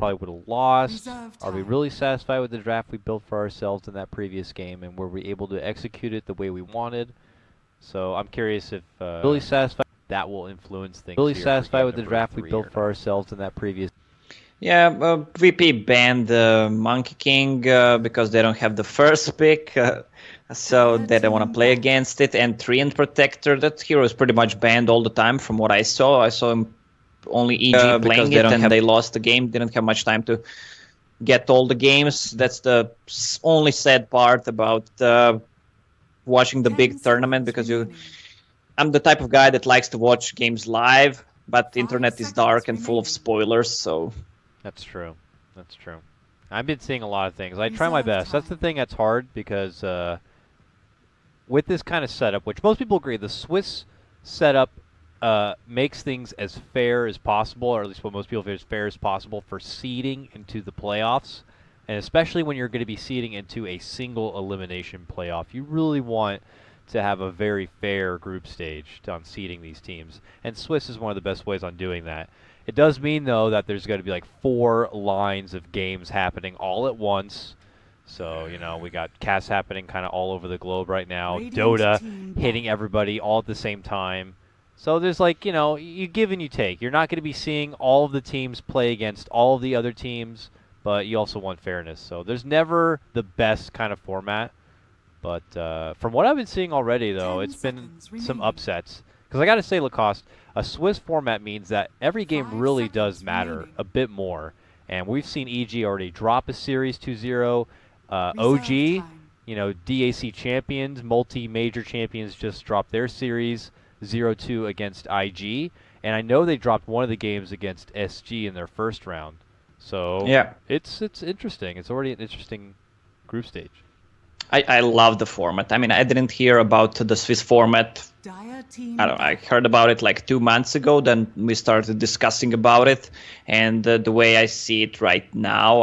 probably would have lost? Are we really satisfied with the draft we built for ourselves in that previous game, and were we able to execute it the way we wanted? So I'm curious if really satisfied that will influence things. Really satisfied with the draft we built for ourselves in that previous. Yeah, VP banned Monkey King because they don't have the first pick, so they don't want to play against it. And Treant Protector, that hero is pretty much banned all the time from what I saw. I saw him only EG playing it, and they lost the game, didn't have much time to get all the games. That's the only sad part about watching the big tournament, because I'm the type of guy that likes to watch games live, but the internet is dark and full of spoilers, so... That's true. That's true. I've been seeing a lot of things. I try my best. That's the thing that's hard, because with this kind of setup, which most people agree, the Swiss setup makes things as fair as possible, or at least what most people feel is fair as possible for seeding into the playoffs. And especially when you're going to be seeding into a single elimination playoff, you really want to have a very fair group stage on seeding these teams. And Swiss is one of the best ways on doing that. It does mean, though, that there's going to be like 4 lines of games happening all at once. So, you know, we got CAS happening kind of all over the globe right now. Dota hitting everybody all at the same time. So there's like, you know, you give and you take. You're not going to be seeing all of the teams play against all of the other teams, but you also want fairness. So there's never the best kind of format. But from what I've been seeing already, though, it's been some upsets. Because I got to say, Lacoste, a Swiss format means that every game really does matter a bit more. And we've seen EG already drop a series 2-0. OG, you know, DAC champions, multi-major champions just dropped their series 0-2 against IG. And I know they dropped one of the games against SG in their first round. So yeah, it's interesting. It's already an interesting group stage. I love the format. I mean, I didn't hear about the Swiss format. I don't know, I heard about it like 2 months ago. Then we started discussing about it, and the way I see it right now,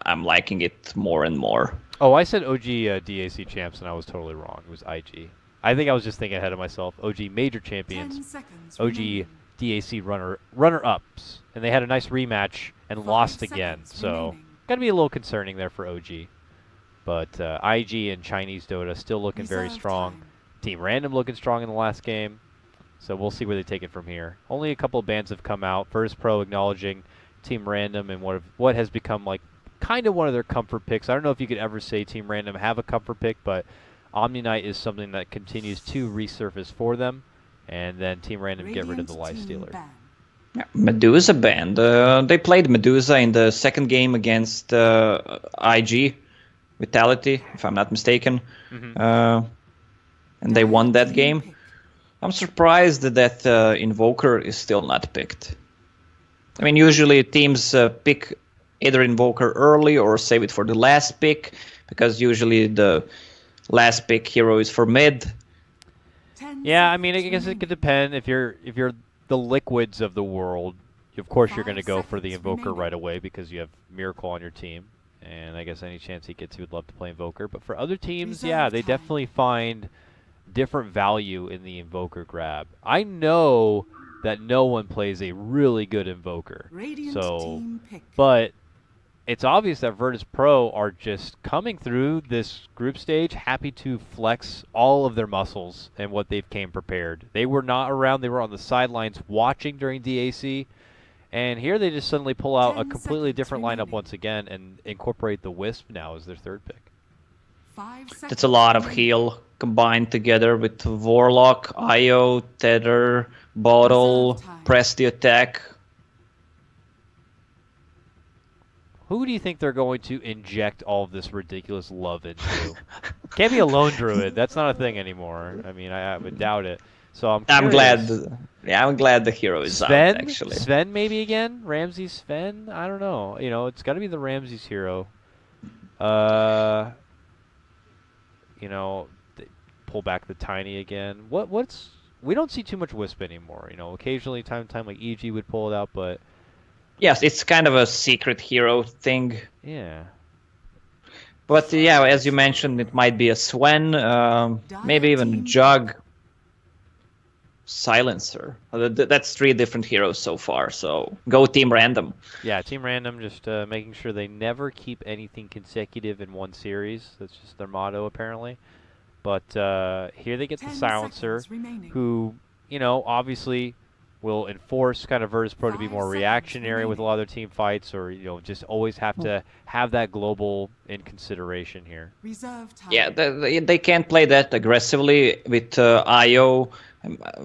I'm liking it more and more. Oh, I said OG DAC champs, and I was totally wrong. It was IG. I think I was just thinking ahead of myself. OG major champions, OG DAC runner-ups, and they had a nice rematch and lost again. So gotta be a little concerning there for OG. But IG and Chinese Dota still looking very strong. Team Random looking strong in the last game. So we'll see where they take it from here. Only a couple of bans have come out. Virtus.pro acknowledging Team Random and what has become like kind of one of their comfort picks. I don't know if you could ever say Team Random have a comfort pick, but Omni Knight is something that continues to resurface for them. And then Team Random get rid of the Lifestealer. Yeah, Medusa banned. They played Medusa in the second game against IG. Vitality, if I'm not mistaken, and they won that game. I'm surprised that Invoker is still not picked. I mean, usually teams pick either Invoker early or save it for the last pick, because usually the last pick hero is for mid. Yeah, I mean, I guess it could depend. If you're the Liquids of the world, of course you're going to go for the Invoker right away because you have Miracle on your team. And I guess any chance he gets, he would love to play Invoker. But for other teams, yeah, they definitely find different value in the Invoker grab. I know that no one plays a really good Invoker. So, but it's obvious that Virtus.pro are just coming through this group stage happy to flex all of their muscles and what they've came prepared. They were not around. They were on the sidelines watching during DAC. And here they just suddenly pull out a completely different lineup once again and incorporate the Wisp now as their third pick. That's a lot of heal combined together with Warlock, IO, Tether, Bottle, press the attack. Who do you think they're going to inject all of this ridiculous love into? Can't be a lone druid. That's not a thing anymore. I mean, I would doubt it. So I'm glad. Yeah, I'm glad the hero is out, actually. Sven maybe again? Ramsey Sven? I don't know. You know, it's got to be the Ramses hero. You know, pull back the Tiny again. We don't see too much Wisp anymore. You know, occasionally time to time like EG would pull it out, but yes, it's kind of a secret hero thing. Yeah. But yeah, as you mentioned, it might be a Sven, maybe even a Jug. Silencer. That's 3 different heroes so far, so go Team Random. Yeah, Team Random just making sure they never keep anything consecutive in one series. That's just their motto, apparently. But here they get the Silencer, who, you know, obviously will enforce kind of Virtus.pro to be more reactionary with a lot of their team fights, or, you know, just always have to have that global in consideration here. Yeah, they can't play that aggressively with IO.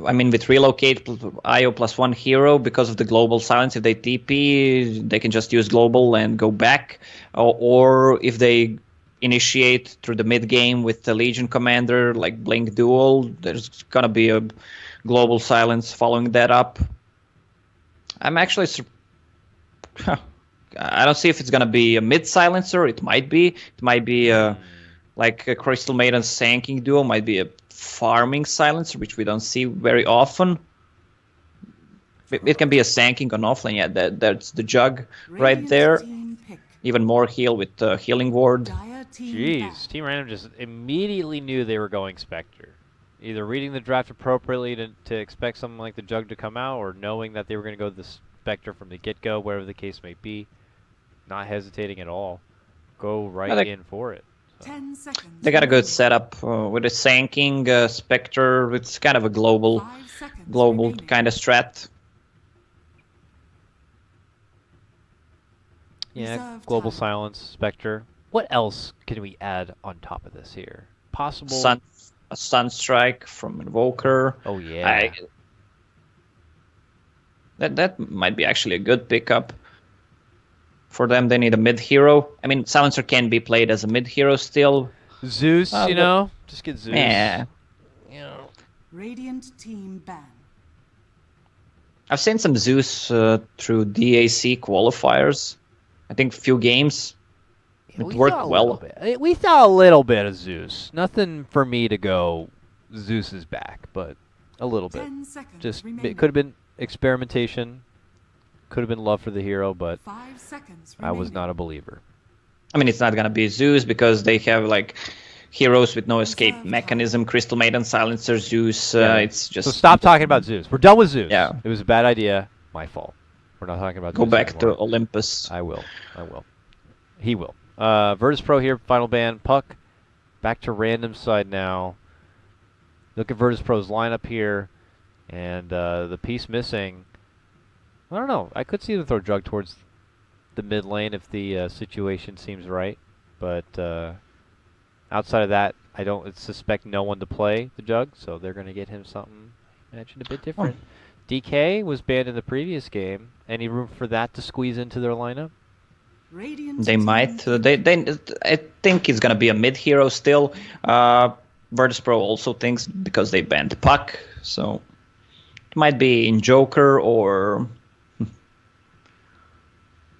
I mean, with relocate IO plus 1 hero because of the global silence. If they TP, they can just use global and go back. Or if they initiate through the mid game with the Legion commander, like Blink Duel, there's gonna be a global silence following that up. I'm actually I don't see if it's gonna be a mid silencer. It might be. It might be like a Crystal Maiden Sanking duo. Might be a farming silencer, which we don't see very often. It can be a Sanking on offlane. Yeah, that's the Jug right there. Even more heal with Healing Ward. Jeez, Team Random just immediately knew they were going Spectre. Either reading the draft appropriately to expect something like the Jug to come out, or knowing that they were going to go to the Spectre from the get-go, whatever the case may be. Not hesitating at all. Go right in for it. So. 10 seconds. They got a good setup with a Sanking Spectre. It's kind of a global kind of strat. Yeah, global silence, Spectre. What else can we add on top of this here? Possible... A Sunstrike from Invoker. Oh, yeah. That might be actually a good pickup. For them, they need a mid-hero. I mean, Silencer can be played as a mid-hero still. Zeus, you know? Just get Zeus. Yeah. You know. Radiant team ban. I've seen some Zeus through DAC qualifiers. I think a few games. It worked well. We saw a little bit of Zeus. Nothing for me to go, Zeus is back, but a little bit. Just it could have been experimentation, could have been love for the hero, but I was not a believer. I mean, it's not gonna be Zeus because they have like heroes with no escape mechanism, Crystal Maiden, Silencer, Zeus. It's just... So stop talking about Zeus. We're done with Zeus. Yeah. It was a bad idea. My fault. We're not talking about Zeus Go back anymore. to Olympus. I will. He will. Virtus.pro here, final ban. Puck, back to random side now. Look at Virtus.pro's lineup here, and the piece missing. I don't know. I could see them throw Jug towards the mid lane if the situation seems right, but outside of that, I don't suspect no one to play the Jug, so they're going to get him something mentioned a bit different. DK was banned in the previous game. Any room for that to squeeze into their lineup? They might. I think it's gonna be a mid hero still. Virtus.pro also thinks because they banned Puck, so it might be in Joker or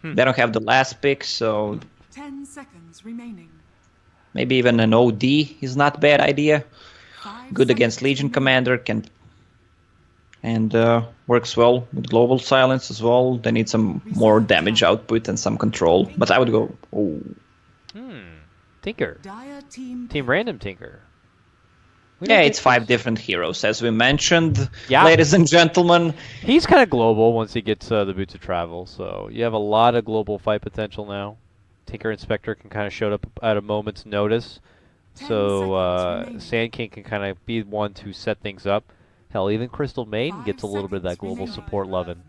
they don't have the last pick, so 10 seconds remaining. Maybe even an OD is not a bad idea. Good against Legion Commander, and works well with global silence as well. They need some more damage output and some control. But I would go... Oh. Tinker. Team Random Tinker. Yeah, it's 5 different heroes, as we mentioned, yeah. Ladies and gentlemen. He's kind of global once he gets the Boots of Travel, so you have a lot of global fight potential now. Tinker and Spectre can kind of show up at a moment's notice, so Sand King can kind of be one to set things up. Hell, even Crystal Maiden gets a little bit of that global support loving.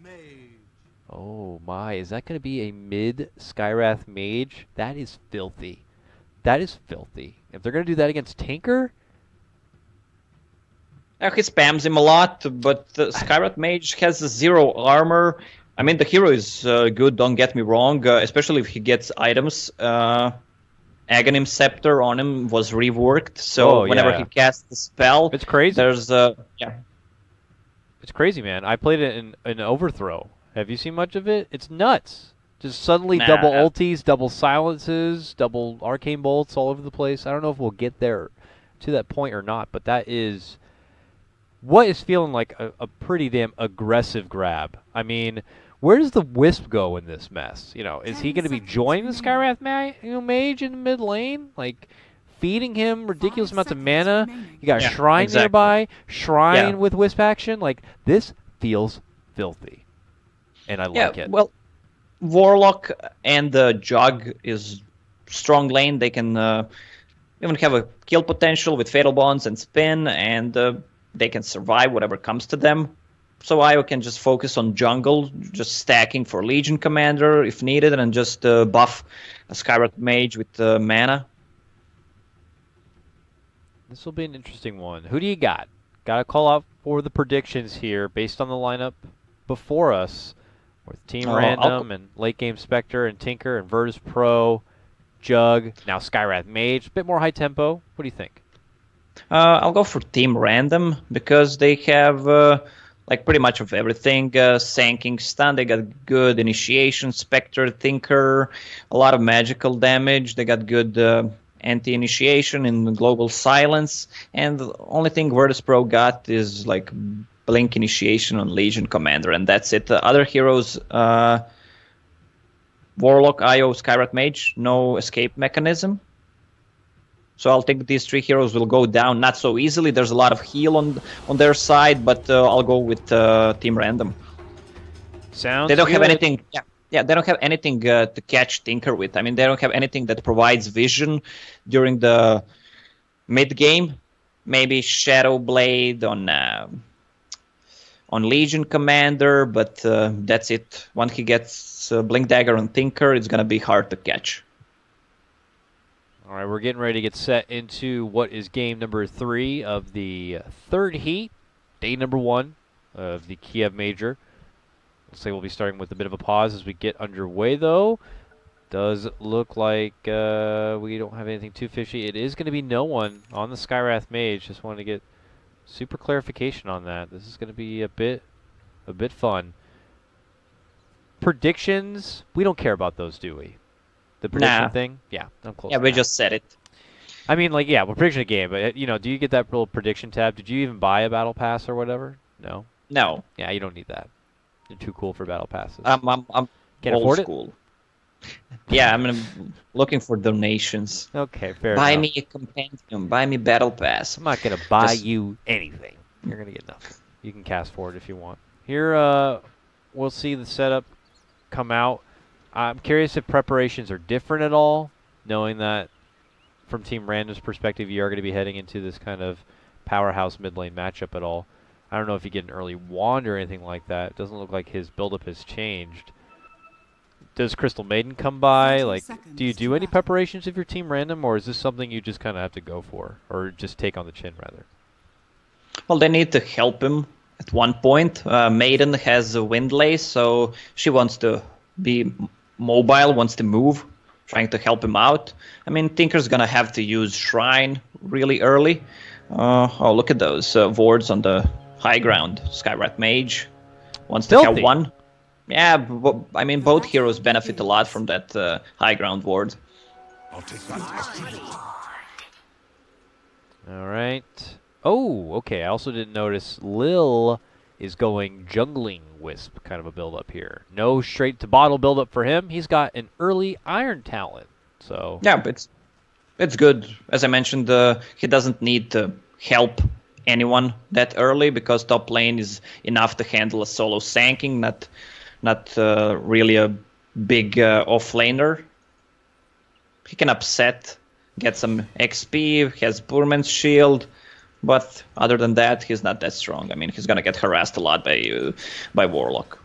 Oh my, is that going to be a mid Skywrath Mage? That is filthy. That is filthy. If they're going to do that against Tinker... He spams him a lot, but the Skywrath Mage has 0 armor. I mean, the hero is good, don't get me wrong, especially if he gets items. Aghanim Scepter on him was reworked, so whenever he casts the spell... It's crazy. There's It's crazy, man. I played it in Overthrow. Have you seen much of it? It's nuts. Just suddenly double ultis, double silences, double arcane bolts all over the place. I don't know if we'll get there to that point or not, but that is what is feeling like a pretty damn aggressive grab. I mean, where does the Wisp go in this mess? You know, is he going to be joining the Skywrath Mage in the mid lane? Like, feeding him ridiculous 5 amounts of seconds mana. remaining. You got Yeah, Shrine exactly. nearby, Shrine Yeah. with Wisp action. Like, this feels filthy, and I like it. Well, Warlock and Jug is strong lane. They can even have a kill potential with Fatal Bonds and Spin, and they can survive whatever comes to them. So Io can just focus on jungle, just stacking for Legion Commander if needed, and just buff a Skywrath Mage with mana. This will be an interesting one. Who do you got? Got to call out for the predictions here based on the lineup before us with Team Random and Late Game Spectre and Tinker and Virtus.pro, Jug, now Skywrath Mage. A bit more high tempo. What do you think? I'll go for Team Random because they have like pretty much of everything. Sanking stun, they got good initiation, Spectre, Tinker, a lot of magical damage. They got good anti-initiation and global silence. And the only thing Virtus.pro got is like blink initiation on Legion Commander, and that's it. The other heroes, Warlock, Io, Skywrath Mage, no escape mechanism. So I'll think these three heroes will go down not so easily. There's a lot of heal on their side, but I'll go with Team Random. Sounds They don't have good. anything. Yeah, they don't have anything to catch Tinker with. I mean, they don't have anything that provides vision during the mid game. Maybe Shadow Blade on Legion Commander, but that's it. Once he gets Blink Dagger on Tinker, it's gonna be hard to catch. All right, we're getting ready to get set into what is game number 3 of the third heat, day number 1 of the Kive Major. Looks like we'll be starting with a bit of a pause as we get underway, though. Does look like we don't have anything too fishy. It is going to be no one on the Skywrath Mage. Just wanted to get super clarification on that. This is going to be a bit fun. Predictions, we don't care about those, do we? The prediction Nah. thing? Yeah, I'm close. Yeah, to we that. just said it. I mean, like, yeah, we're predicting a game, but, you know, do you get that little prediction tab? Did you even buy a battle pass or whatever? No? No, Yeah, you don't need that. You're too cool for battle passes. I'm Can't old afford it? school. Yeah, I'm looking for donations. Okay, fair Buy enough. me a compendium. Buy me battle pass. I'm not going to buy Just- you anything. You're going to get nothing. You can cast for it if you want. Here, we'll see the setup come out. I'm curious if preparations are different at all, knowing that from Team Random's perspective, you are going to be heading into this kind of powerhouse mid lane matchup at all. I don't know if you get an early wand or anything like that. It doesn't look like his buildup has changed. Does Crystal Maiden come by? 30 Like, do you seconds do to any battle. preparations if you're Team Random, or is this something you just kind of have to go for, or just take on the chin rather? Well, they need to help him at one point. Maiden has a wind lace, so she wants to be mobile, wants to move, trying to help him out. I mean, Tinker's gonna have to use Shrine really early. Oh, look at those wards on the high ground. Skywrath Mage wants to Filthy. have one. Yeah, I mean, both heroes benefit a lot from that high ground ward. All right. Oh, okay. I also didn't notice Lil is going jungling Wisp kind of a build-up here. No straight to bottle build-up for him. He's got an early Iron talent. So Yeah, but it's good. As I mentioned, he doesn't need to help anyone that early because top lane is enough to handle a solo sanking, not really a big off-laner. He can upset, get some XP, has Burman's shield, but other than that, he's not that strong. I mean, he's gonna get harassed a lot by Warlock.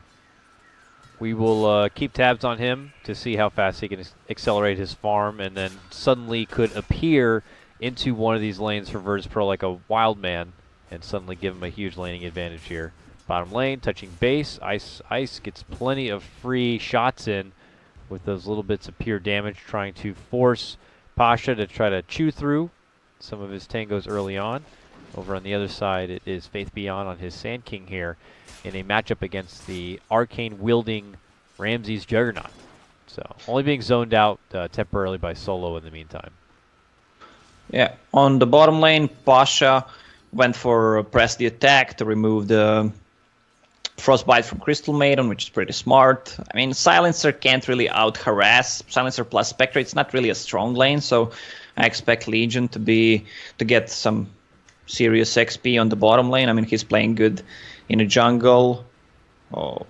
we will keep tabs on him to see how fast he can accelerate his farm, and then suddenly could appear into one of these lanes for Virtus.pro like a wild man, and suddenly give him a huge laning advantage here. Bottom lane, touching base, Ice gets plenty of free shots in with those little bits of pure damage, trying to force Pasha to try to chew through some of his tangos early on. Over on the other side, it is Faith Beyond on his Sand King here in a matchup against the arcane-wielding Ramses Juggernaut. So, only being zoned out temporarily by Solo in the meantime. Yeah, on the bottom lane, Pasha went for press the attack to remove the Frostbite from Crystal Maiden, which is pretty smart. I mean, Silencer can't really out-harass. Silencer plus Spectre, it's not really a strong lane, so I expect Legion to get some serious XP on the bottom lane. I mean, he's playing good in a jungle. Oh,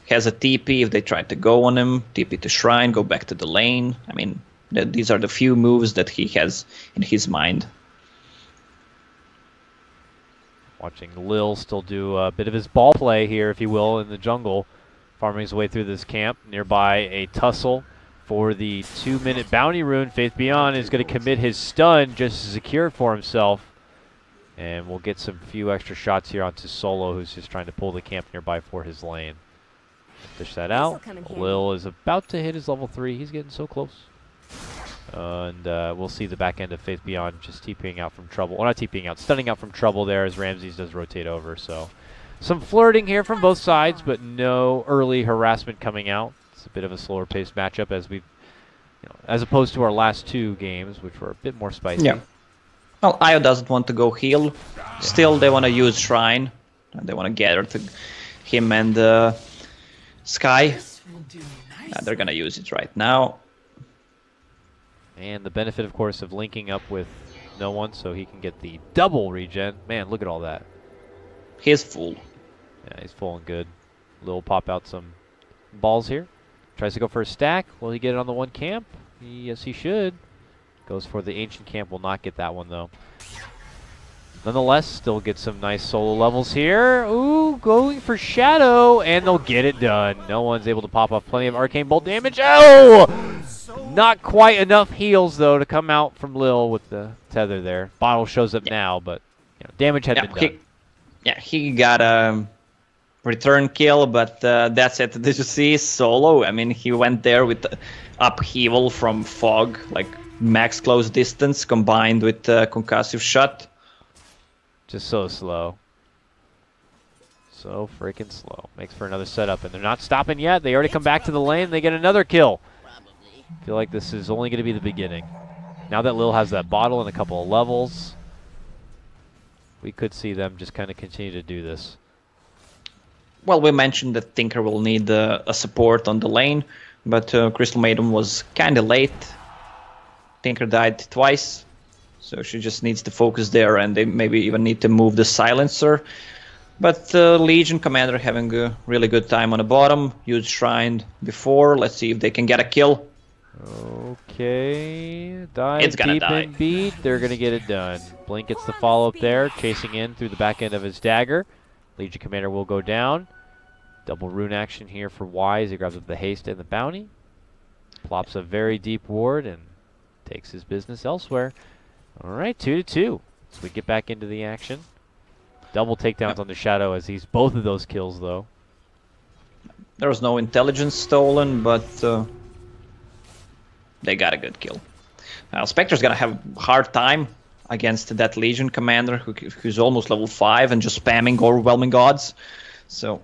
has a TP if they try to go on him. TP to Shrine, go back to the lane. I mean, these are the few moves that he has in his mind. Watching Lil still do a bit of his ball play here, if you will, in the jungle. Farming his way through this camp. Nearby a tussle for the 2-minute bounty rune. Faith Beyond is going to commit his stun just to secure it for himself. And we'll get some few extra shots here onto Solo, who's just trying to pull the camp nearby for his lane. Dish that out. Lil is about to hit his level 3. He's getting so close. And we'll see the back end of Faith Beyond just TPing out from trouble. Well, not TPing out, stunning out from trouble there as Ramses does rotate over. So some flirting here from both sides, but no early harassment coming out. It's a bit of a slower paced matchup as opposed to our last 2 games, which were a bit more spicy. Yeah. Well, Io doesn't want to go heal. Yeah. Still, they want to use Shrine. And they want to gather to him and Sky. They're going to use it right now. And the benefit, of course, of linking up with no one so he can get the double regen. Man, look at all that. He's full. Yeah, he's full and good. Lil pop out some balls here. Tries to go for a stack. Will he get it on the one camp? Yes, he should. Goes for the ancient camp. Will not get that one, though. Nonetheless, still get some nice solo levels here. Ooh, going for Shadow, and they'll get it done. No one's able to pop off plenty of Arcane Bolt damage. Oh! Not quite enough heals, though, to come out from Lil with the tether there. Bottle shows up now, but damage had been done. He got a return kill, but that's it. Did you see Solo? I mean, he went there with the upheaval from Fog, like max close distance combined with concussive shot. Just so slow. So freaking slow. Makes for another setup, and they're not stopping yet. They already come back to the lane. They get another kill. I feel like this is only going to be the beginning. Now that Lil has that bottle and a couple of levels, we could see them just kind of continue to do this. Well, we mentioned that Tinker will need a support on the lane, but Crystal Maiden was kind of late. Tinker died twice, so she just needs to focus there, and they maybe even need to move the Silencer. But Legion Commander having a really good time on the bottom. Used Shrine before. Let's see if they can get a kill. Okay, dive deep and beat. They're going to get it done. Blink gets the follow-up there, chasing in through the back end of his dagger. Legion Commander will go down. Double rune action here for Wise. He grabs up the haste and the bounty. Plops a very deep ward and takes his business elsewhere. All right, 2-2. So we get back into the action. Double takedowns on the Shadow as he's both of those kills, though. There was no intelligence stolen, but they got a good kill. Now, Spectre's gonna have a hard time against that Legion Commander who's almost level 5 and just spamming overwhelming gods. So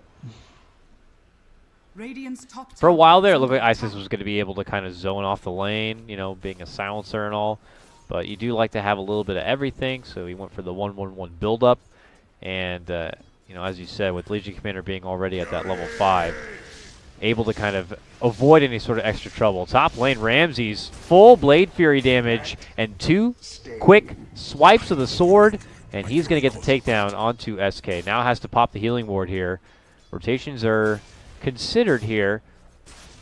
for a while there, it looked like Isis was going to be able to kind of zone off the lane, being a silencer and all. But you do like to have a little bit of everything, so he went for the 1-1-1 build-up. And, as you said, with Legion Commander being already at that level 5, able to kind of avoid any sort of extra trouble. Top lane, Ramses, full Blade Fury damage and 2 quick swipes of the sword, and he's going to get the takedown onto SK. Now has to pop the healing ward here. Rotations are considered here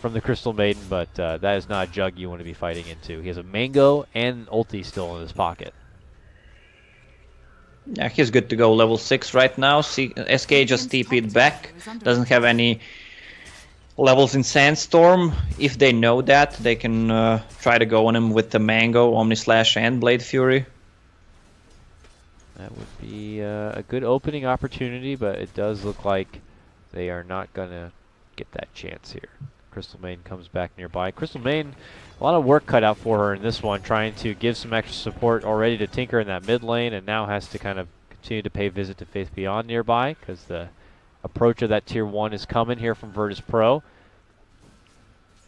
from the Crystal Maiden, but that is not a jug you want to be fighting into. He has a Mango and ulti still in his pocket. Yeah, he's good to go level 6 right now. SK just TP'd back. Doesn't have any levels in Sandstorm. If they know that, they can try to go on him with the Mango, Omni Slash, and Blade Fury. That would be a good opening opportunity, but it does look like they are not going to get that chance here. Crystal Maiden comes back nearby. Crystal Maiden, a lot of work cut out for her in this one, trying to give some extra support already to Tinker in that mid lane, and now has to kind of continue to pay visit to Faith Beyond nearby, because the approach of that tier 1 is coming here from Virtus.pro.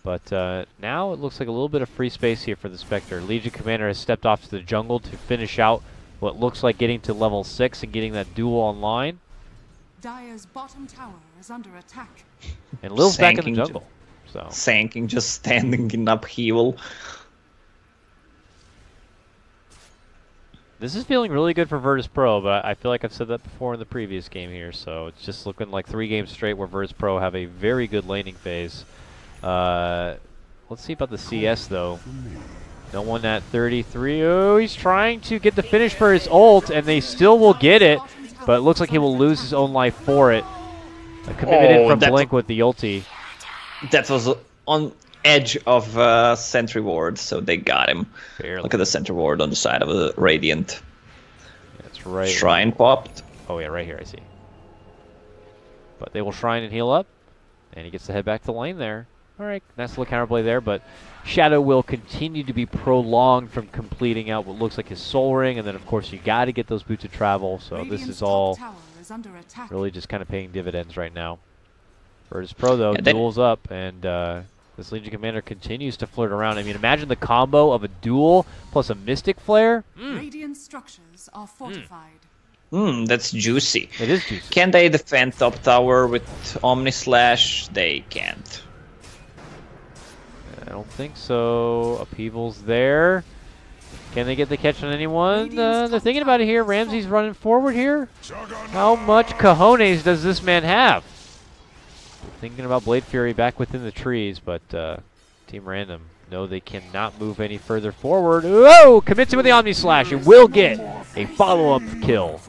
But now it looks like a little bit of free space here for the Spectre. Legion Commander has stepped off to the jungle to finish out what looks like getting to level 6 and getting that duel online. Dire's bottom tower is under attack. And Lil's back in the Sanking jungle. So Sanking, just standing in upheaval. this is feeling really good for Virtus.pro, but I feel like I've said that before in the previous game here. So it's just looking like 3 games straight where Virtus.pro have a very good laning phase. Let's see about the CS though. No one at 33. Oh, he's trying to get the finish for his ult, and they still will get it. But it looks like he will lose his own life for it. A commitment in from Blink with the ulti. That was on edge of sentry ward, so they got him. Barely. Look at the sentry ward on the side of the Radiant. That's right. Shrine popped. Oh yeah, right here, I see. But they will Shrine and heal up, and he gets to head back to the lane there. Alright, nice little counterplay there, but Shadow will continue to be prolonged from completing out what looks like his soul ring, and then of course you got to get those boots of travel, so this is all really just kind of paying dividends right now. Virtus.pro though, duels up, and this Legion Commander continues to flirt around. I mean, imagine the combo of a duel plus a Mystic Flare. Radiant structures are fortified. That's juicy. It is juicy. Can they defend top tower with Omni Slash? They can't. I don't think so. Upheaval's there. Can they get the catch on anyone? They're thinking about it here. Ramsey's running forward here. How much cojones does this man have? Thinking about Blade Fury back within the trees, but Team Random know they cannot move any further forward. Whoa! Commits it with the Omni Slash. It will get a follow-up kill.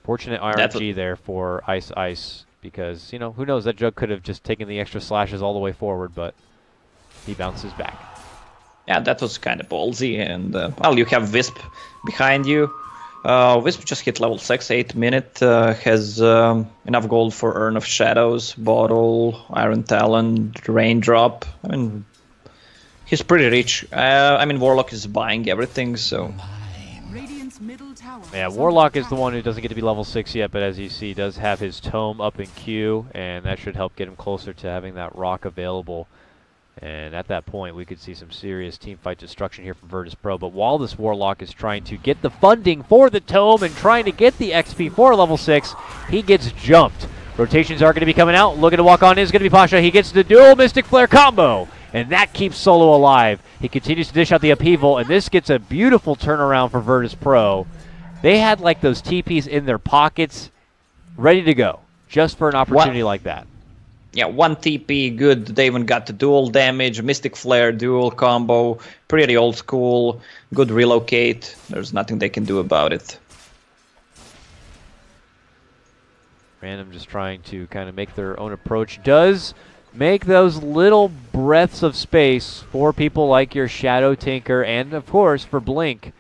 Fortunate RNG there for Ice Ice, because, you know, who knows, that Jug could have just taken the extra slashes all the way forward, but he bounces back. Yeah, that was kind of ballsy, and well, you have Wisp behind you. Wisp just hit level 6, 8 minute, has enough gold for Urn of Shadows, Bottle, Iron Talon, Raindrop. I mean, he's pretty rich. I mean, Warlock is buying everything, so... Yeah, Warlock is the one who doesn't get to be level 6 yet, but as you see, does have his Tome up in queue, and that should help get him closer to having that rock available. And at that point, we could see some serious teamfight destruction here from Virtus.pro. But while this Warlock is trying to get the funding for the Tome and trying to get the XP for level 6, he gets jumped. Rotations are going to be coming out. Looking to walk on is going to be Pasha. He gets the dual Mystic Flare combo, and that keeps Solo alive. He continues to dish out the upheaval, and this gets a beautiful turnaround for Virtus.pro. They had like those TPs in their pockets ready to go just for an opportunity like that. Yeah, 1 TP, good. They even got the dual damage, Mystic Flare, dual combo, pretty old school, good relocate. There's nothing they can do about it. Random just trying to kind of make their own approach. Does make those little breaths of space for people like your Shadow Tinker and, of course, for Blink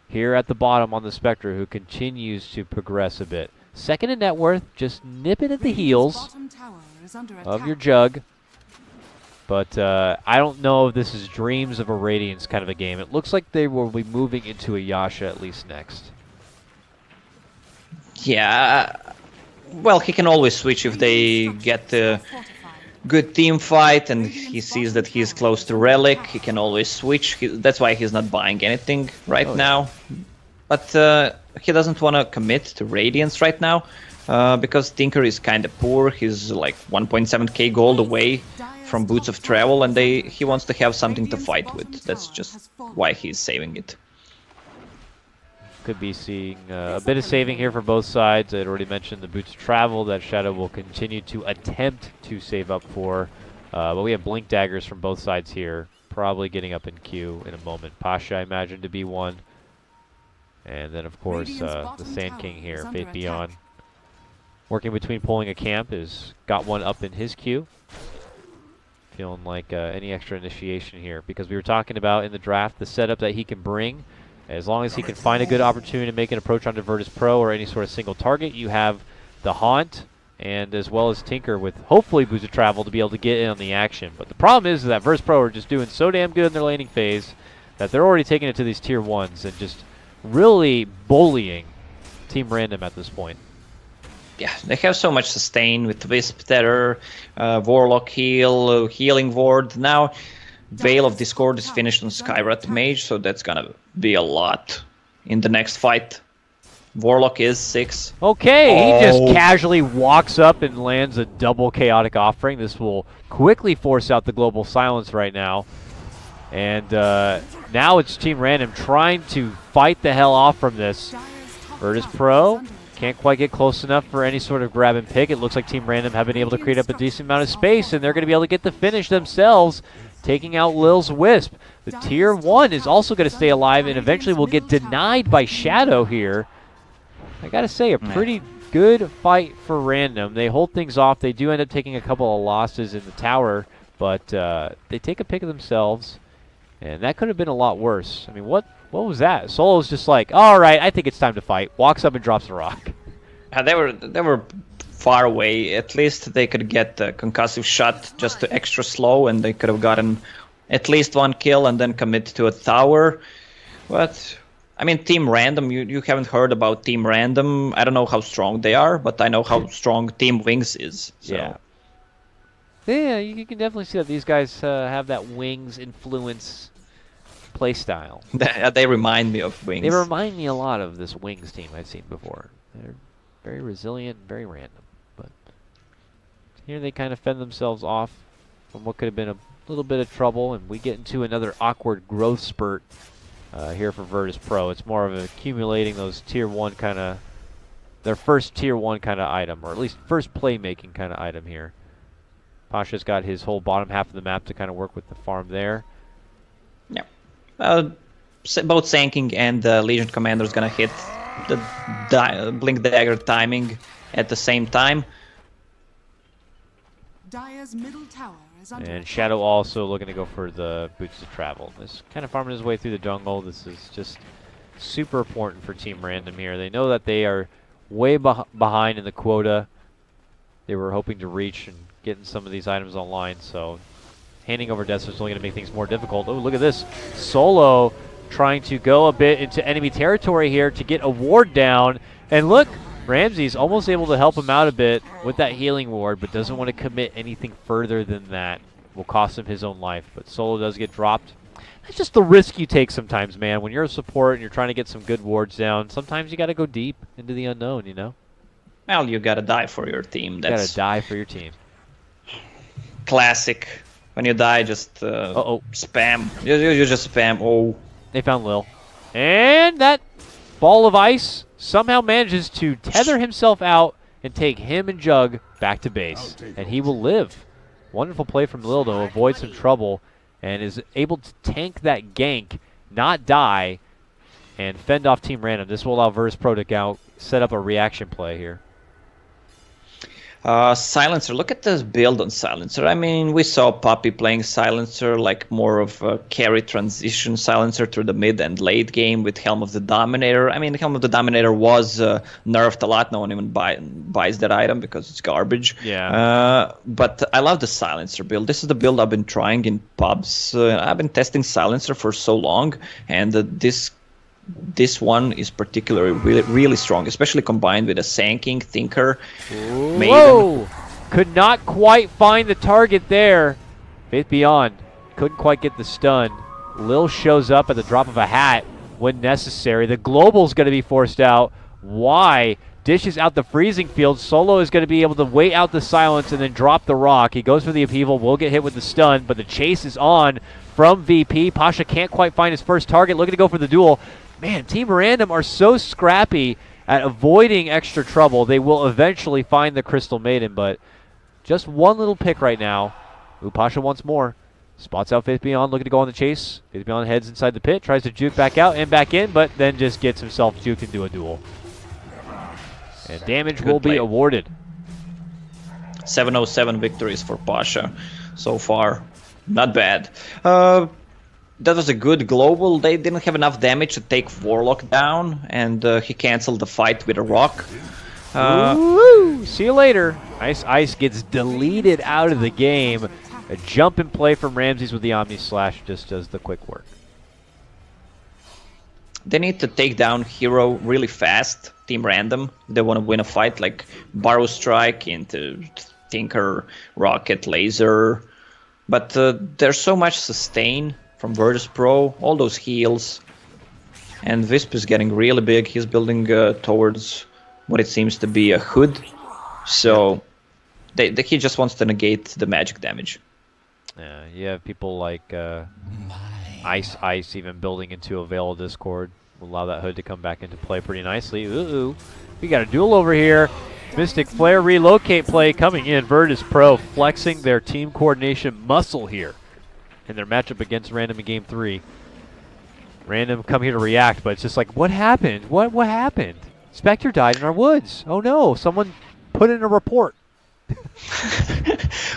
here at the bottom on the Spectre, who continues to progress a bit. Second in net worth, just nip it at the heels of your Jug. But I don't know if this is Dreams of a Radiance kind of a game. It looks like they will be moving into a Yasha at least next. Yeah, well, he can always switch if they get a good team fight and he sees that he's close to Relic. He can always switch. That's why he's not buying anything right now. But he doesn't want to commit to Radiance right now because Tinker is kind of poor. He's like 1.7k gold away from Boots of Travel, and he wants to have something to fight with. That's just why he's saving it. Could be seeing a bit of saving here for both sides. I had already mentioned the Boots of Travel that Shadow will continue to attempt to save up for. But we have Blink Daggers from both sides here, probably getting up in queue in a moment. Pasha, I imagine, to be one. And then, of course, the Sand King here, Fate Beyond. Working between pulling a camp, is got one up in his queue. Feeling like any extra initiation here, because we were talking about in the draft the setup that he can bring. As long as he can find a good opportunity to make an approach onto Virtus.pro or any sort of single target, you have the Haunt and as well as Tinker with hopefully Boots of Travel to be able to get in on the action. But the problem is that Virtus.pro are just doing so damn good in their laning phase that they're already taking it to these tier 1s and just really bullying Team Random at this point. Yeah, they have so much sustain with Wisp, Terror, Warlock heal, Healing Ward. Now, Veil of Discord is finished on Skywrath Mage, so that's gonna be a lot in the next fight. Warlock is 6. Okay, he just casually walks up and lands a double Chaotic Offering. This will quickly force out the Global Silence right now. And now it's Team Random trying to fight the hell off from this. Virtus.pro can't quite get close enough for any sort of grab and pick. It looks like Team Random have been able to create up a decent amount of space, and they're going to be able to get the finish themselves, taking out Lil's Wisp. The Tier 1 is also going to stay alive and eventually will get denied by Shadow here. I got to say, a pretty good fight for Random. They hold things off. They do end up taking a couple of losses in the tower, but they take a pick of themselves, and that could have been a lot worse. I mean, what was that? Solo's just like, all right, I think it's time to fight. Walks up and drops the rock. They were far away. At least they could get the concussive shot just to extra slow, and they could have gotten at least 1 kill and then commit to a tower. But I mean, Team Random, you haven't heard about Team Random. I don't know how strong they are, but I know how strong Team Wings is. So. Yeah. Yeah, you can definitely see that these guys have that Wings influence play style. They remind me of Wings. They remind me a lot of this Wings team I've seen before. They're very resilient and very random. But here they kind of fend themselves off from what could have been a little bit of trouble, and we get into another awkward growth spurt here for Virtus.pro. It's more of accumulating those Tier 1 kind of, their first Tier 1 kind of item, or at least first playmaking kind of item here. Pasha's got his whole bottom half of the map to kind of work with the farm there. Yeah. Both Sanking and Legion Commander is going to hit the Blink Dagger timing at the same time. Dire's middle tower is under And Shadow also looking to go for the Boots of Travel. This kind of farming his way through the jungle. This is just super important for Team Random here. They know that they are way behind in the quota they were hoping to reach and getting some of these items online, so handing over Death is only going to make things more difficult. Oh, look at this. Solo trying to go a bit into enemy territory here to get a ward down. And look, Ramsey's almost able to help him out a bit with that healing ward, but doesn't want to commit anything further than that. Will cost him his own life, but Solo does get dropped. That's just the risk you take sometimes, man. When you're a support and you're trying to get some good wards down, sometimes you got to go deep into the unknown, you know? Well, you got to die for your team. You got to die for your team. Classic. When you die, just spam. You just spam. Oh. They found Lil. And that ball of ice somehow manages to tether himself out and take him and Jug back to base. And he will live. Wonderful play from Lil to avoid some trouble and is able to tank that gank, not die, and fend off Team Random. This will allow Virtus.pro to go set up a reaction play here. Silencer, look at this build on Silencer. I mean, we saw Puppy playing Silencer, like more of a carry transition Silencer through the mid and late game with Helm of the Dominator. I mean, Helm of the Dominator was nerfed a lot. No one even buys that item because it's garbage. Yeah. But I love the Silencer build. This is the build I've been trying in pubs. I've been testing Silencer for so long, and this one is particularly really strong, especially combined with a Sanking, Thinker, Maiden. Whoa! Could not quite find the target there. Faith Beyond couldn't quite get the stun. Lil shows up at the drop of a hat when necessary. The Global's going to be forced out. Why? Dishes out the freezing field. Solo is going to be able to wait out the silence and then drop the rock. He goes for the upheaval, will get hit with the stun, but the chase is on from VP. Pasha can't quite find his first target, looking to go for the duel. Man, Team Random are so scrappy at avoiding extra trouble. They will eventually find the Crystal Maiden, but just one little pick right now. Ooh, Pasha wants more. Spots out Faith Beyond, looking to go on the chase. Faith Beyond heads inside the pit, tries to juke back out and back in, but then just gets himself juked into a duel. And damage will be awarded. 707 victories for Pasha so far. Not bad. That was a good global. They didn't have enough damage to take Warlock down, and he canceled the fight with a rock. Woo! See you later. Ice gets deleted out of the game. A jump and play from Ramses with the Omni Slash just does the quick work. They need to take down Hero really fast, Team Random. They want to win a fight, like Barrow Strike into Tinker, Rocket, Laser. But there's so much sustain from Virtus.pro, all those heals. And Wisp is getting really big. He's building towards what it seems to be a hood. So he just wants to negate the magic damage. Yeah, you have people like Ice even building into a Veil of Discord. Will allow that hood to come back into play pretty nicely. Ooh, we got a duel over here. Mystic Flare relocate play coming in. Virtus.pro flexing their team coordination muscle here in their matchup against Random in Game 3. Random come here to react, but it's just like, what happened? What happened? Spectre died in our woods. Oh no, someone put in a report.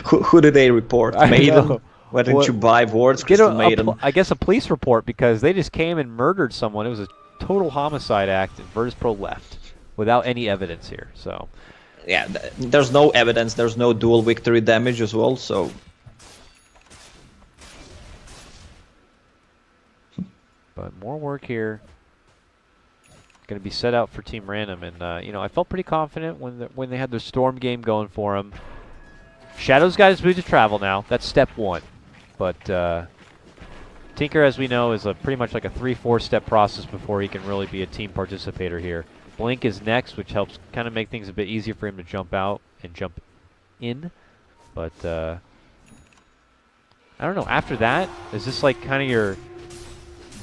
who did they report? Maiden? Why didn't you buy wards? I guess a police report, because they just came and murdered someone. It was a total homicide act, and Virtus.pro left without any evidence here. So, yeah, there's no evidence. There's no dual victory damage as well. So, but more work here. Going to be set out for Team Random, and you know, I felt pretty confident when they had their Storm game going for them. Shadow's got his boot to travel now. That's step 1. But Tinker, as we know, is pretty much like a 3-4 step process before he can really be a team participator here. Blink is next, which helps kind of make things a bit easier for him to jump out and jump in. But I don't know. After that, is this like kind of your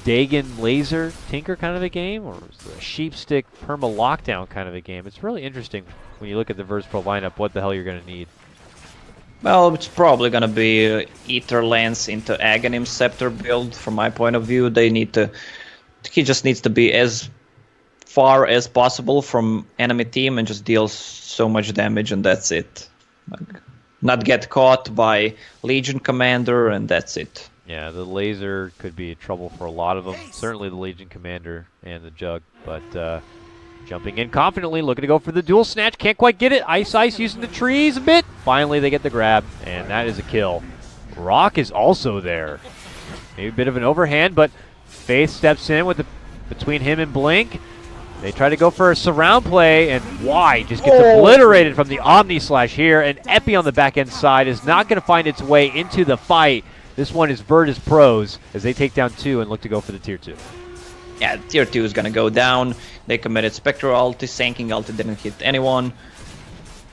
Dagon Laser Tinker kind of a game, or is it a Sheepstick Perma Lockdown kind of a game? It's really interesting when you look at the Virtus.pro lineup what the hell you're going to need. Well, it's probably gonna be Ether Lance into Aghanim Scepter build. From my point of view, he just needs to be as far as possible from enemy team and just deal so much damage, and that's it. Like, not get caught by Legion Commander, and that's it. Yeah, the laser could be trouble for a lot of them. Certainly the Legion Commander and the Jug, but jumping in confidently, looking to go for the dual snatch. Can't quite get it. Ice using the trees a bit. Finally, they get the grab, and that is a kill. Rock is also there. Maybe a bit of an overhand, but Faith steps in with between him and Blink. They try to go for a surround play, and Y just gets obliterated from the Omni Slash here. And Epi on the back end side is not going to find its way into the fight. This one is Virtus.pro's as they take down 2 and look to go for the Tier 2. Yeah, Tier 2 is gonna go down. They committed Spectral ulti, Sanking ulti didn't hit anyone.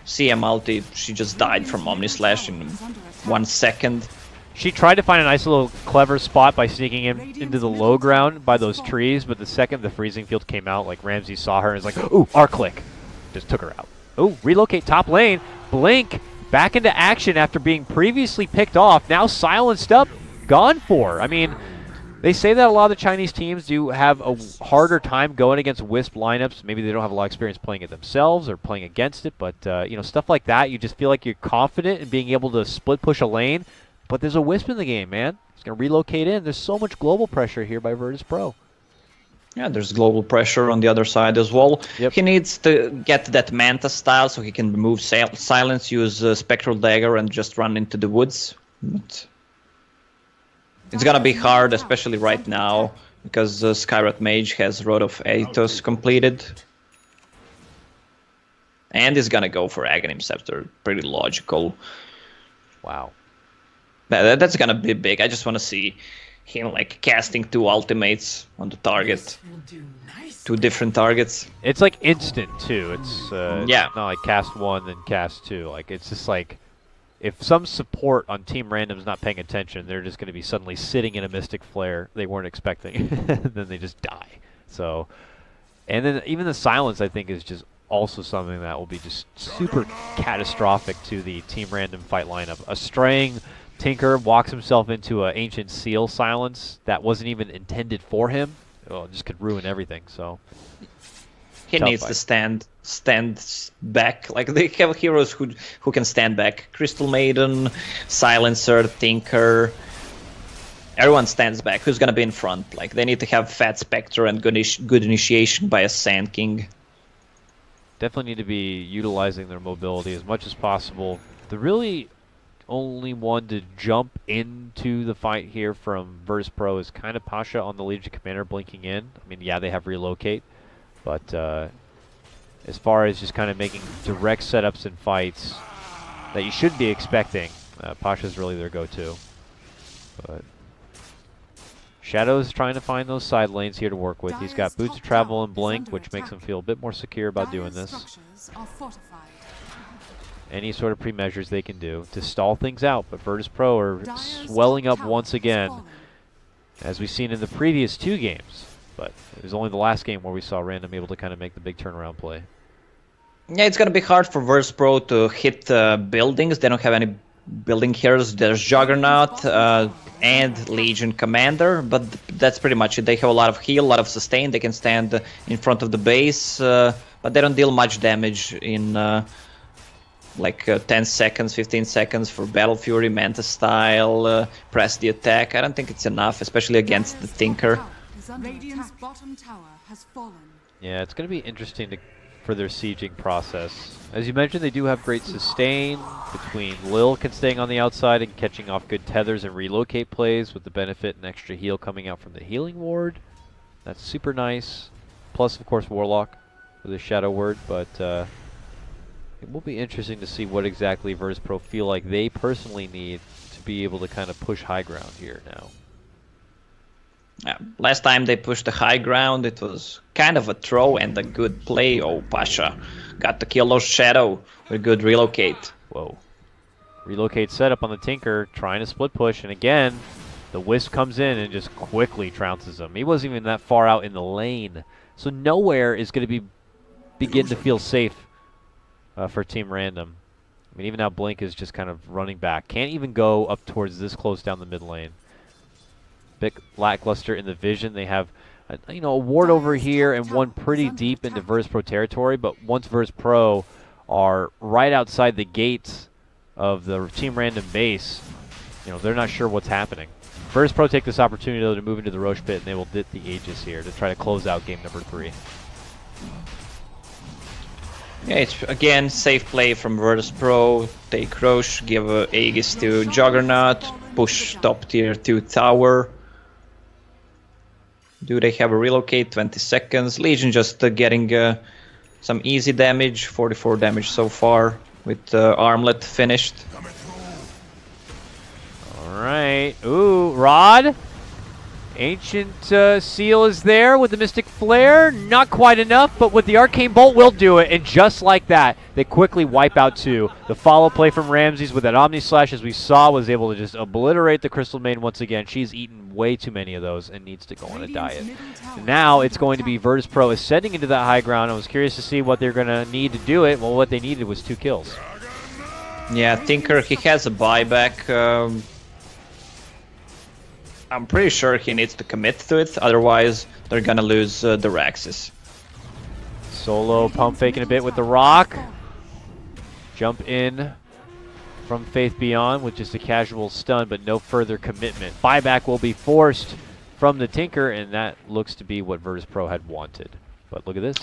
CM ulti, she just died from Omni Slash in 1 second. She tried to find a nice little clever spot by sneaking into the low ground by those trees, but the second the freezing field came out, like Ramsey saw her and was like, ooh, R-click. Just took her out. Ooh, relocate top lane. Blink back into action after being previously picked off. Now silenced up, gone for. I mean, they say that a lot of the Chinese teams do have a harder time going against Wisp lineups. Maybe they don't have a lot of experience playing it themselves or playing against it, but you know, stuff like that, you just feel like you're confident in being able to split push a lane. But there's a Wisp in the game, man. He's going to relocate in. There's so much global pressure here by Virtus.pro. Yeah, there's global pressure on the other side as well. Yep. He needs to get that Manta style so he can remove silence, use Spectral Dagger, and just run into the woods. But it's gonna be hard, especially right now, because Skyrat Mage has Rod of Aethos completed. And he's gonna go for Aghanim Scepter. Pretty logical. Wow. That's gonna be big. I just want to see him like casting 2 ultimates on the target. 2 different targets. It's like instant too. It's yeah. It's not like cast 1 then cast 2. Like it's just like if some support on Team Random's not paying attention, they're just going to be suddenly sitting in a Mystic Flare they weren't expecting. Then they just die. So, and then even the silence I think is just also something that will be just super catastrophic to the Team Random fight lineup. A straying Tinker walks himself into an Ancient Seal silence that wasn't even intended for him. Oh, it just could ruin everything. So he needs to stand back. Like they have heroes who can stand back. Crystal Maiden, Silencer, Tinker. Everyone stands back. Who's gonna be in front? Like they need to have Fat Spectre and good initiation by a Sand King. Definitely need to be utilizing their mobility as much as possible. The really only one to jump into the fight here from Virtus.pro is kind of Pasha on the Legion Commander blinking in. I mean, yeah, they have relocate, but as far as just kind of making direct setups and fights that you should be expecting, Pasha's really their go-to. But Shadow's trying to find those side lanes here to work with. He's got Boots of Travel and Blink, which makes him feel a bit more secure about doing this. Any sort of pre-measures they can do to stall things out, but Virtus.pro are swelling up once again, as we've seen in the previous 2 games. But it was only the last game where we saw Random able to kind of make the big turnaround play. Yeah, it's going to be hard for Virtus.pro to hit buildings. They don't have any building heroes. There's Juggernaut and Legion Commander, but that's pretty much it. They have a lot of heal, a lot of sustain. They can stand in front of the base, but they don't deal much damage in like 10 seconds, 15 seconds for Battle Fury, Manta style, press the attack. I don't think it's enough, especially against the Tinker. Radiant's bottom tower has fallen. Yeah, it's going to be interesting for their sieging process. As you mentioned, they do have great sustain between Lilk staying on the outside and catching off good tethers and relocate plays with the benefit and extra heal coming out from the healing ward. That's super nice. Plus, of course, Warlock for the Shadow Word, but it will be interesting to see what exactly Virtus.pro feel like they personally need to be able to kind of push high ground here now. Last time they pushed the high ground, it was kind of a throw and a good play. Oh, Pasha got to kill those Shadow with good relocate. Whoa. Relocate setup on the Tinker, trying to split push, and again, the Wisp comes in and just quickly trounces him. He wasn't even that far out in the lane, so nowhere is going to begin to feel safe for Team Random. I mean, even now Blink is just kind of running back. Can't even go up towards this close down the mid lane. Bit lackluster in the vision. They have a ward over here and one pretty deep into Virtus.pro territory, but once Virtus.pro are right outside the gates of the Team Random base, they're not sure what's happening. Virtus.pro take this opportunity though to move into the Roche pit, and they will dit the Aegis here to try to close out game number 3. Yeah, it's again safe play from Virtus.pro. Take Roche, give Aegis to Juggernaut, push top tier 2 tower. Do they have a relocate? 20 seconds. Legion just getting some easy damage, 44 damage so far with Armlet finished. Alright. Ooh, Rod. Ancient Seal is there with the Mystic Flare. Not quite enough, but with the Arcane Bolt will do it. And just like that, they quickly wipe out 2. The follow play from Ramses with that Omni Slash, as we saw, was able to just obliterate the Crystal Maiden once again. She's eaten way too many of those and needs to go on a diet. Now it's going to be Virtus.pro ascending into that high ground. I was curious to see what they're going to need to do it. Well, what they needed was 2 kills. Yeah, Tinker, he has a buyback. I'm pretty sure he needs to commit to it, otherwise they're gonna lose the Raxus. Solo pump faking a bit with the rock. Jump in from Faith Beyond with just a casual stun, but no further commitment. Buyback will be forced from the Tinker, and that looks to be what Virtus.pro had wanted. But look at this.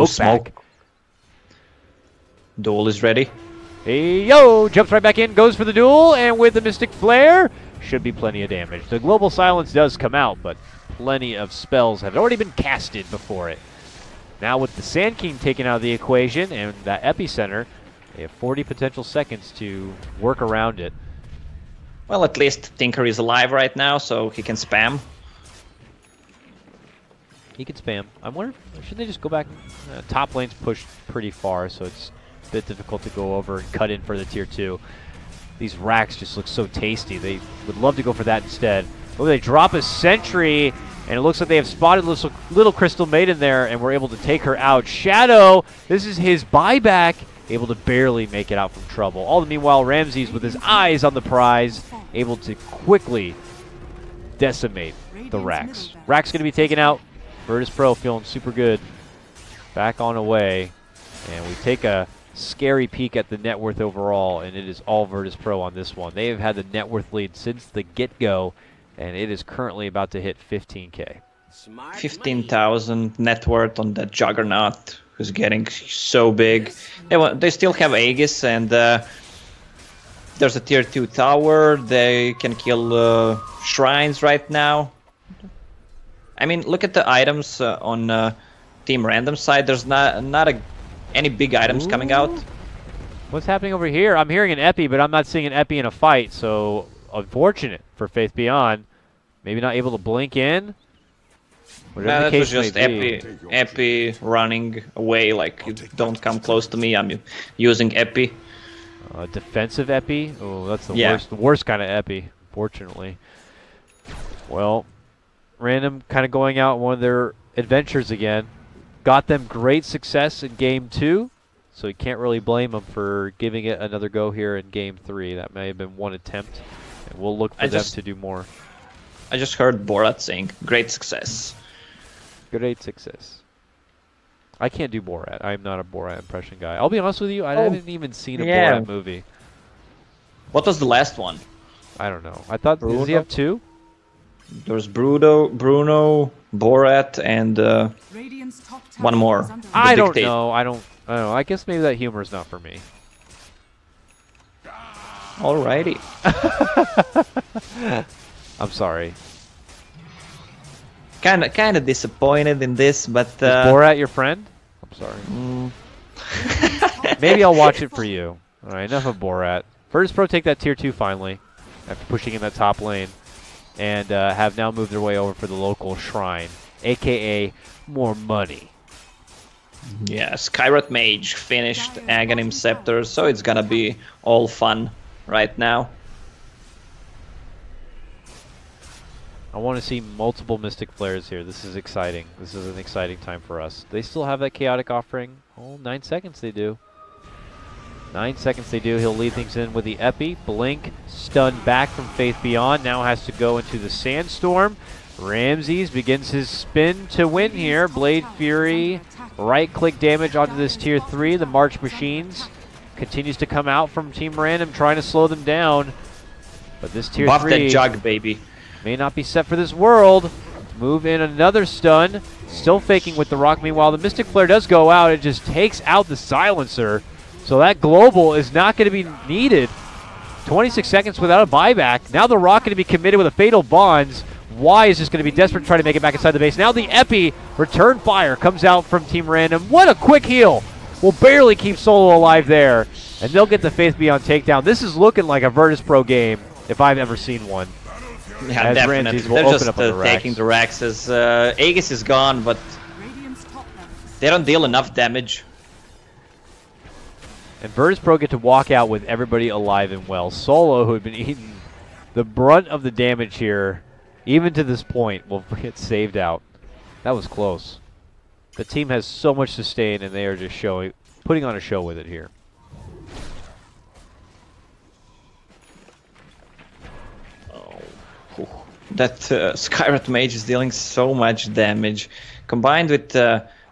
Smoke. Duel is ready. Hey, yo! Jumps right back in, goes for the duel, and with the Mystic Flare, should be plenty of damage. The Global Silence does come out, but plenty of spells have already been casted before it. Now with the Sand King taken out of the equation and that Epicenter, they have 40 potential seconds to work around it. Well, at least Tinker is alive right now, so he can spam. He can spam. I wonder, should they just go back? Top lane's pushed pretty far, so it's a bit difficult to go over and cut in for the tier 2. These racks just look so tasty. They would love to go for that instead. Oh, they drop a sentry, and it looks like they have spotted little Crystal Maiden there, and we're able to take her out. Shadow, this is his buyback, able to barely make it out from trouble. All the meanwhile, Ramses, with his eyes on the prize, able to quickly decimate the racks. Racks going to be taken out. Virtus.pro feeling super good. Back on away, and we take a scary peek at the net worth overall, and it is all Virtus.pro on this one. They have had the net worth lead since the get-go, and it is currently about to hit 15K. 15,000 net worth on that Juggernaut, who's getting so big. They still have Aegis, and there's a tier 2 tower. They can kill shrines right now. I mean, look at the items on Team Random side. There's not any big items coming out. What's happening over here? I'm hearing an Epi, but I'm not seeing an Epi in a fight, so unfortunate for Faith Beyond. Maybe not able to blink in. That was just Epi running away, like, don't come close to me, I'm using Epi. Defensive Epi? Oh, that's the worst kind of Epi, fortunately. Well, Random kind of going out on one of their adventures again. Got them great success in Game 2, so you can't really blame them for giving it another go here in Game 3. That may have been one attempt, and we'll look for them to do more. I just heard Borat saying, great success. Great success. I can't do Borat. I'm not a Borat impression guy. I'll be honest with you, I haven't even seen a Borat movie. What was the last one? I don't know. I thought, does he have 2? There's Bruno, Borat, and one more. I don't know. I don't know. I guess maybe that humor is not for me. Alrighty. I'm sorry. Kind of disappointed in this, but is Borat your friend? I'm sorry. Maybe I'll watch it for you. All right, enough of Borat. Virtus.pro take that tier 2 finally, after pushing in that top lane, and have now moved their way over for the local shrine, aka more money. Yeah, Skyrot Mage finished Aghanim Scepter, so it's gonna be all fun right now. I want to see multiple Mystic Flares here. This is exciting. This is an exciting time for us. They still have that Chaotic Offering. Oh, 9 seconds they do. 9 seconds they do. He'll lead things in with the Epi. Blink, stun back from Faith Beyond. Now has to go into the Sandstorm. Ramses begins his spin to win here. Blade Fury, right-click damage onto this tier 3. The March Machines continues to come out from Team Random, trying to slow them down. But this tier 3... Buff that jug, baby. May not be set for this world. Move in another stun. Still faking with the rock. Meanwhile, the Mystic Flare does go out. It just takes out the Silencer. So that global is not going to be needed. 26 seconds without a buyback. Now the rock going to be committed with a Fatal Bonds. Y is just going to be desperate to try to make it back inside the base. Now the Epi Return Fire comes out from Team Random. What a quick heal. Will barely keep Solo alive there. And they'll get the Faith Beyond takedown. This is looking like a Virtus.pro game if I've ever seen one. Yeah, as definitely. They're just taking the racks as Aegis is gone, but they don't deal enough damage. And Virtus.pro get to walk out with everybody alive and well. Solo, who had been eating the brunt of the damage here, even to this point, will get saved out. That was close. The team has so much sustain, and they are just putting on a show with it here. That Skyrot Mage is dealing so much damage. Combined with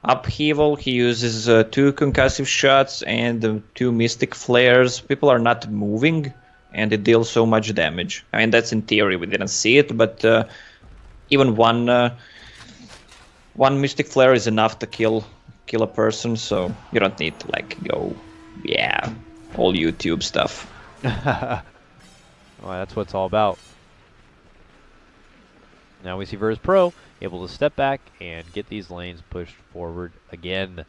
Upheaval, he uses 2 concussive shots and 2 Mystic Flares. People are not moving, and it deals so much damage. I mean, that's in theory, we didn't see it, but even one Mystic Flare is enough to kill a person, so you don't need to, like, go, yeah, all YouTube stuff. Well, that's what it's all about. Now we see Virtus.pro able to step back and get these lanes pushed forward again.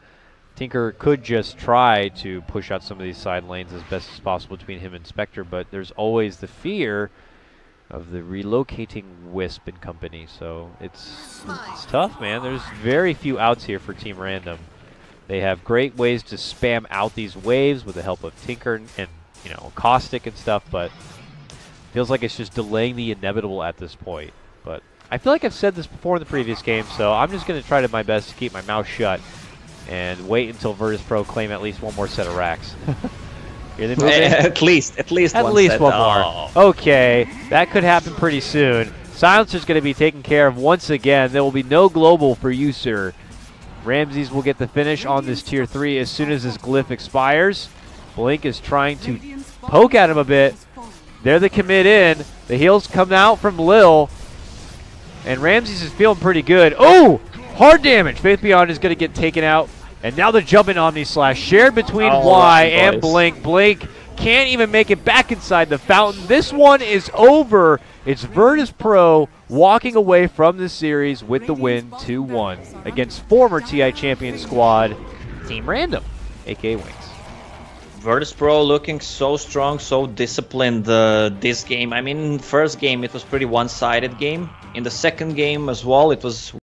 Tinker could just try to push out some of these side lanes as best as possible between him and Spectre, but there's always the fear of the relocating Wisp and company, so it's tough, man. There's very few outs here for Team Random. They have great ways to spam out these waves with the help of Tinker and Caustic and stuff, but feels like it's just delaying the inevitable at this point. But I feel like I've said this before in the previous game, so I'm just going to try my best to keep my mouth shut and wait until Virtus.pro claim at least one more set of racks. Here they move in. At least one more. Okay, that could happen pretty soon. Silencer's going to be taken care of once again. There will be no global for you, sir. Ramses will get the finish on this tier 3 as soon as this glyph expires. Blink is trying to poke at him a bit. They're the commit in. The heals come out from Lil. And Ramses is feeling pretty good. Oh! Hard damage. Faith Beyond is going to get taken out. And now the jumping Omni Slash shared between Y and Blink. Blink can't even make it back inside the fountain. This one is over. It's Virtus.pro walking away from this series with the win 2-1 against former TI champion squad, Team Random, a.k.a. Wings. Virtus.pro looking so strong, so disciplined this game. I mean, first game it was pretty one-sided game. in the second game as well. It was